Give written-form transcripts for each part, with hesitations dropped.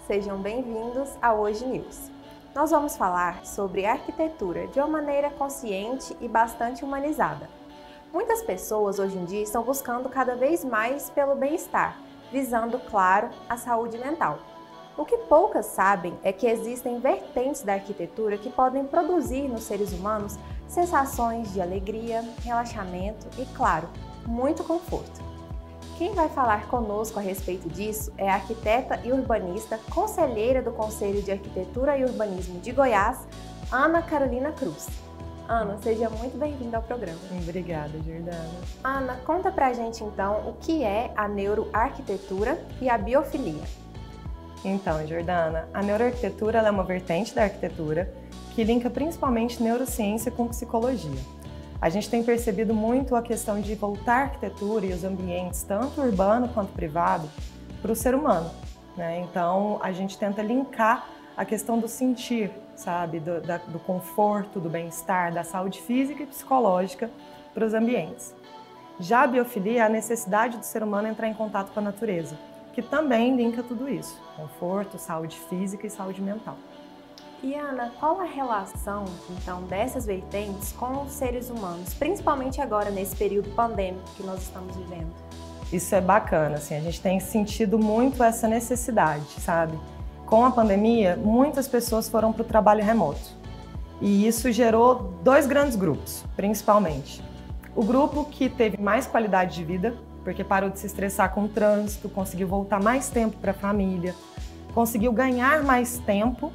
sejam bem-vindos ao Hoje News. Nós vamos falar sobre arquitetura de uma maneira consciente e bastante humanizada. Muitas pessoas hoje em dia estão buscando cada vez mais pelo bem-estar, visando, claro, a saúde mental. O que poucas sabem é que existem vertentes da arquitetura que podem produzir nos seres humanos sensações de alegria, relaxamento e, claro, muito conforto. Quem vai falar conosco a respeito disso é a arquiteta e urbanista, conselheira do Conselho de Arquitetura e Urbanismo de Goiás, Ana Carolina Cruz. Ana, seja muito bem-vinda ao programa. Obrigada, Jordana. Ana, conta pra gente então o que é a neuroarquitetura e a biofilia. Então, Jordana, a neuroarquitetura é uma vertente da arquitetura que linka principalmente neurociência com psicologia. A gente tem percebido muito a questão de voltar a arquitetura e os ambientes, tanto urbano quanto privado, para o ser humano, né? Então, a gente tenta linkar a questão do sentir, sabe? Do conforto, do bem-estar, da saúde física e psicológica para os ambientes. Já a biofilia é a necessidade do ser humano entrar em contato com a natureza, que também linka tudo isso, conforto, saúde física e saúde mental. E Ana, qual a relação, então, dessas vertentes com os seres humanos, principalmente agora nesse período pandêmico que nós estamos vivendo? Isso é bacana, assim, a gente tem sentido muito essa necessidade, sabe? Com a pandemia, muitas pessoas foram para o trabalho remoto. E isso gerou dois grandes grupos, principalmente. O grupo que teve mais qualidade de vida, porque parou de se estressar com o trânsito, conseguiu voltar mais tempo para a família, conseguiu ganhar mais tempo,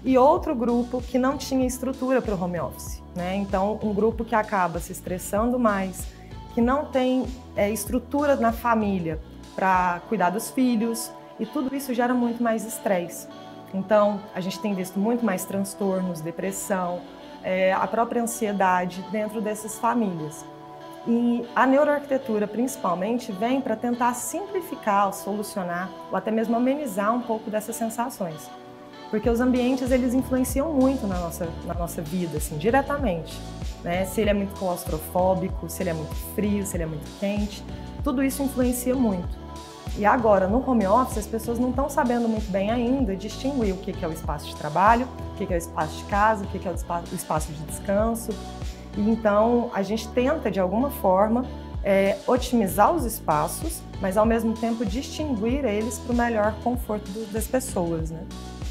e outro grupo que não tinha estrutura para o home office, né? Então, um grupo que acaba se estressando mais, que não tem estrutura na família para cuidar dos filhos, e tudo isso gera muito mais estresse. Então, a gente tem visto muito mais transtornos, depressão, a própria ansiedade dentro dessas famílias. E a neuroarquitetura, principalmente, vem para tentar simplificar, solucionar ou até mesmo amenizar um pouco dessas sensações. Porque os ambientes, eles influenciam muito na nossa vida, assim, diretamente, né? Se ele é muito claustrofóbico, se ele é muito frio, se ele é muito quente, tudo isso influencia muito. E agora, no home office, as pessoas não estão sabendo muito bem ainda distinguir o que é o espaço de trabalho, o que é o espaço de casa, o que é o espaço de descanso. E então, a gente tenta, de alguma forma, otimizar os espaços, mas ao mesmo tempo distinguir eles para o melhor conforto das pessoas, né?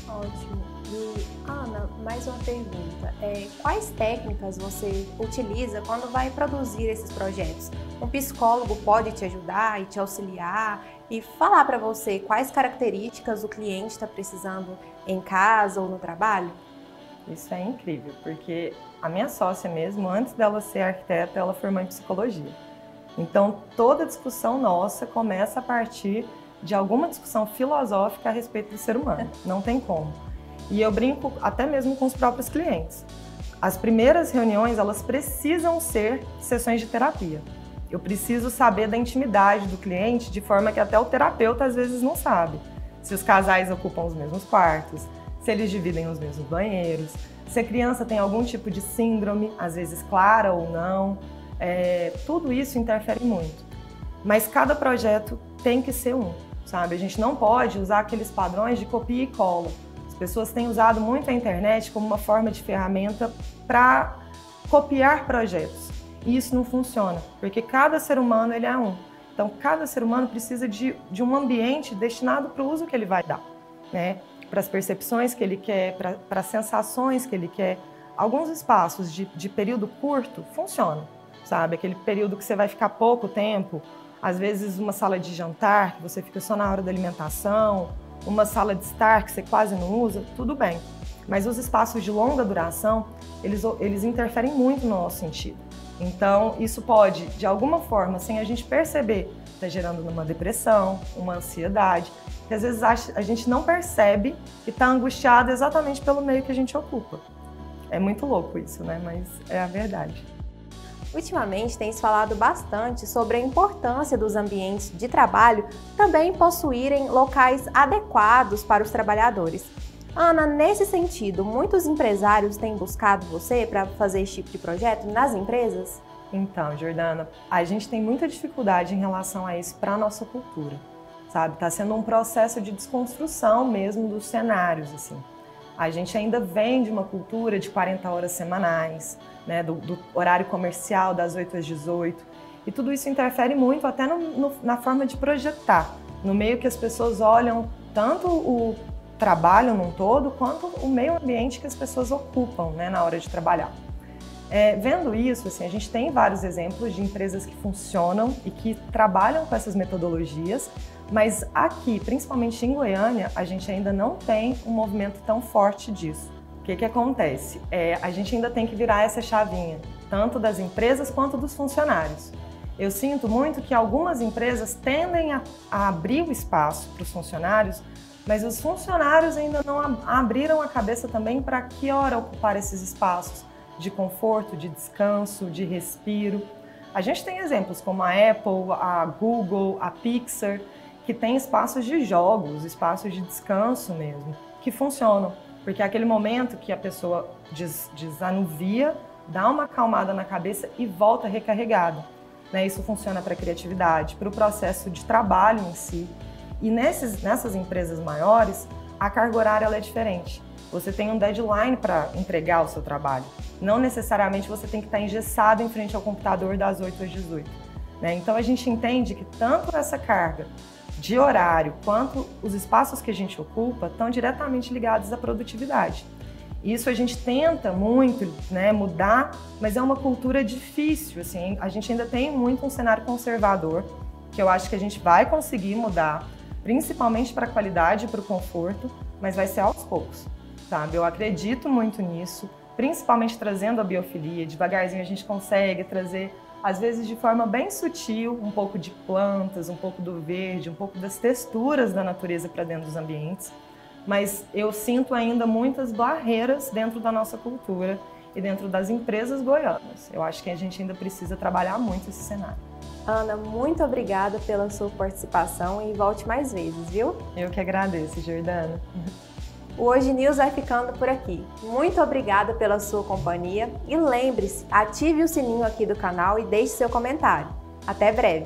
Ótimo. E Ana, mais uma pergunta. Quais técnicas você utiliza quando vai produzir esses projetos? Um psicólogo pode te ajudar e te auxiliar e falar para você quais características o cliente está precisando em casa ou no trabalho? Isso é incrível, porque a minha sócia mesmo, antes dela ser arquiteta, ela formou em psicologia. Então, toda discussão nossa começa a partir de alguma discussão filosófica a respeito do ser humano. Não tem como. E eu brinco até mesmo com os próprios clientes. As primeiras reuniões, elas precisam ser sessões de terapia. Eu preciso saber da intimidade do cliente, de forma que até o terapeuta às vezes não sabe. Se os casais ocupam os mesmos quartos, se eles dividem os mesmos banheiros, se a criança tem algum tipo de síndrome, às vezes clara ou não. Tudo isso interfere muito. Mas cada projeto tem que ser sabe? A gente não pode usar aqueles padrões de copia e cola. As pessoas têm usado muito a internet como uma forma de ferramenta para copiar projetos. E isso não funciona, porque cada ser humano ele é um. Então, cada ser humano precisa de um ambiente destinado para o uso que ele vai dar, né? Para as percepções que ele quer, para as sensações que ele quer. Alguns espaços de período curto funcionam, sabe? Aquele período que você vai ficar pouco tempo, às vezes uma sala de jantar, que você fica só na hora da alimentação, uma sala de estar que você quase não usa, tudo bem. Mas os espaços de longa duração, eles interferem muito no nosso sentido. Então, isso pode, de alguma forma, sem a gente perceber, estar gerando uma depressão, uma ansiedade, que às vezes a gente não percebe e está angustiado exatamente pelo meio que a gente ocupa. É muito louco isso, né? Mas é a verdade. Ultimamente tem se falado bastante sobre a importância dos ambientes de trabalho também possuírem locais adequados para os trabalhadores. Ana, nesse sentido, muitos empresários têm buscado você para fazer esse tipo de projeto nas empresas? Então, Jordana, a gente tem muita dificuldade em relação a isso para a nossa cultura, sabe? Está sendo um processo de desconstrução mesmo dos cenários, assim. A gente ainda vem de uma cultura de 40 horas semanais, né, do horário comercial das 8 às 18, e tudo isso interfere muito até na forma de projetar, no meio que as pessoas olham tanto o trabalho num todo, quanto o meio ambiente que as pessoas ocupam, né, na hora de trabalhar. Vendo isso, assim, a gente tem vários exemplos de empresas que funcionam e que trabalham com essas metodologias, mas aqui, principalmente em Goiânia, a gente ainda não tem um movimento tão forte disso. O que acontece? A gente ainda tem que virar essa chavinha, tanto das empresas quanto dos funcionários. Eu sinto muito que algumas empresas tendem a abrir o espaço para os funcionários, mas os funcionários ainda não abriram a cabeça também para que hora ocupar esses espaços de conforto, de descanso, de respiro. A gente tem exemplos como a Apple, a Google, a Pixar, que tem espaços de jogos, espaços de descanso mesmo, que funcionam. Porque é aquele momento que a pessoa desanuvia, dá uma acalmada na cabeça e volta recarregada. Né? Isso funciona para a criatividade, para o processo de trabalho em si. E nessas empresas maiores, a carga horária ela é diferente. Você tem um deadline para entregar o seu trabalho. Não necessariamente você tem que estar engessado em frente ao computador das 8 às 18. Né? Então a gente entende que tanto essa carga de horário quanto os espaços que a gente ocupa estão diretamente ligados à produtividade. Isso a gente tenta muito, né, mudar, mas é uma cultura difícil. Assim, a gente ainda tem muito um cenário conservador, que eu acho que a gente vai conseguir mudar, principalmente para a qualidade e para o conforto, mas vai ser aos poucos, sabe? Eu acredito muito nisso, principalmente trazendo a biofilia. Devagarzinho a gente consegue trazer, às vezes de forma bem sutil, um pouco de plantas, um pouco do verde, um pouco das texturas da natureza para dentro dos ambientes. Mas eu sinto ainda muitas barreiras dentro da nossa cultura e dentro das empresas goianas. Eu acho que a gente ainda precisa trabalhar muito esse cenário. Ana, muito obrigada pela sua participação e volte mais vezes, viu? Eu que agradeço, Jordana. O Hoje News vai ficando por aqui. Muito obrigada pela sua companhia e lembre-se, ative o sininho aqui do canal e deixe seu comentário. Até breve!